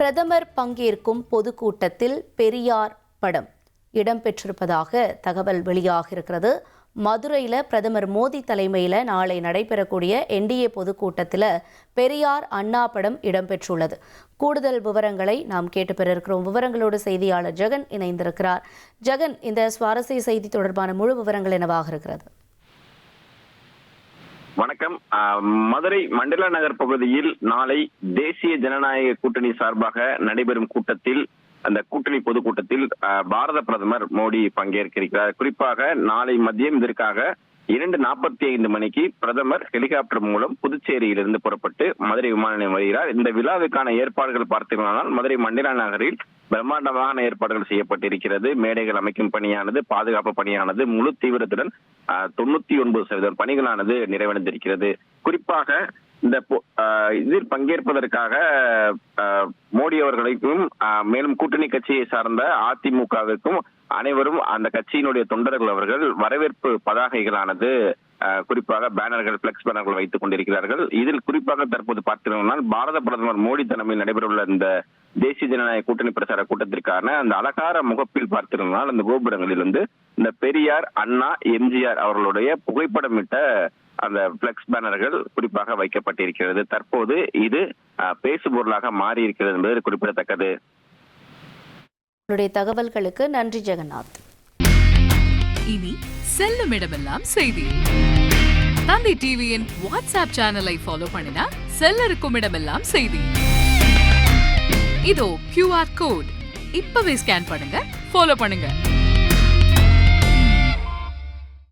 பிரதமர் பங்கேற்கும் பொதுக்கூட்டத்தில் பெரியார் படம் இடம்பெற்றிருப்பதாக தகவல் வெளியாக இருக்கிறது. மதுரையில் பிரதமர் மோடி தலைமையில் நாளை நடைபெறக்கூடிய என்டிஏ பொதுக்கூட்டத்தில் பெரியார் அண்ணா படம் இடம்பெற்றுள்ளது. கூடுதல் விவரங்களை நாம் கேட்டு பெற இருக்கிறோம். விவரங்களோடு செய்தியாளர் ஜெகன் இணைந்திருக்கிறார். ஜெகன், இந்த சுவாரஸ்ய செய்தி தொடர்பான முழு விவரங்கள் என்னவாக இருக்கிறது? வணக்கம். மதுரை மண்டல நகர் பகுதியில் நாளை தேசிய ஜனநாயக கூட்டணி சார்பாக நடைபெறும் கூட்டத்தில், அந்த கூட்டணி பொதுக்கூட்டத்தில் பாரத பிரதமர் மோடி பங்கேற்கிறார். குறிப்பாக நாளை மதியம் இதற்காக 2:45 மணிக்கு பிரதமர் ஹெலிகாப்டர் மூலம் புதுச்சேரியிலிருந்து புறப்பட்டு மதுரை விமான நிலையம் வருகிறார். இந்த விழாவுக்கான ஏற்பாடுகள் பார்த்தீர்களானால் மதுரை மண்டல நகரில் பிரம்மாண்டமான ஏற்பாடுகள் செய்யப்பட்டிருக்கிறது. மேடைகள் அமைக்கும் பணியானது, பாதுகாப்பு பணியானது முழு தீவிரத்துடன் 99% பணிகளானது நிறைவடைந்திருக்கிறது. குறிப்பாக இந்த இதில் பங்கேற்பதற்காக மோடி அவர்களுக்கும் மேலும் கூட்டணி கட்சியை சார்ந்த அதிமுகவுக்கும் அனைவரும் அந்த கட்சியினுடைய தொண்டர்கள் அவர்கள் வரவேற்பு பதாகைகளானது, குறிப்பாக பேனர்கள், பிளெக்ஸ் பேனர்கள் வைத்துக் கொண்டிருக்கிறார்கள். இதில் குறிப்பாக தற்போது பார்த்தீங்கன்னா பாரத பிரதமர் மோடி தலைமையில் நடைபெறவுள்ள இந்த தேசிய ஜனநாயக கூட்டணி பிரச்சார கூட்டத்திற்கான அந்த அலங்கார முகப்பில் பார்த்தீங்கன்னா அந்த கோபுரங்களில் வந்து இந்த பெரியார், அண்ணா, எம்ஜிஆர் அவர்களுடைய புகைப்படமிட்ட அந்த பிளெக்ஸ் பேனர்கள் குறிப்பாக வைக்கப்பட்டிருக்கிறது. தற்போது இது பேசுபொருளாக மாறி இருக்கிறது என்பது குறிப்பிடத்தக்கது. தகவல்களுக்கு நன்றி ஜெகநாத். இனி செல்லும் இடமெல்லாம் செய்தி. தந்தை டிவியின் வாட்ஸ்அப் சேனலை ஃபாலோ பண்ணினா செல்ல இருக்கும் இடமெல்லாம் செய்தி. இதோ QR கோட், இப்பவே ஸ்கேன் பண்ணுங்க, ஃபாலோ பண்ணுங்க.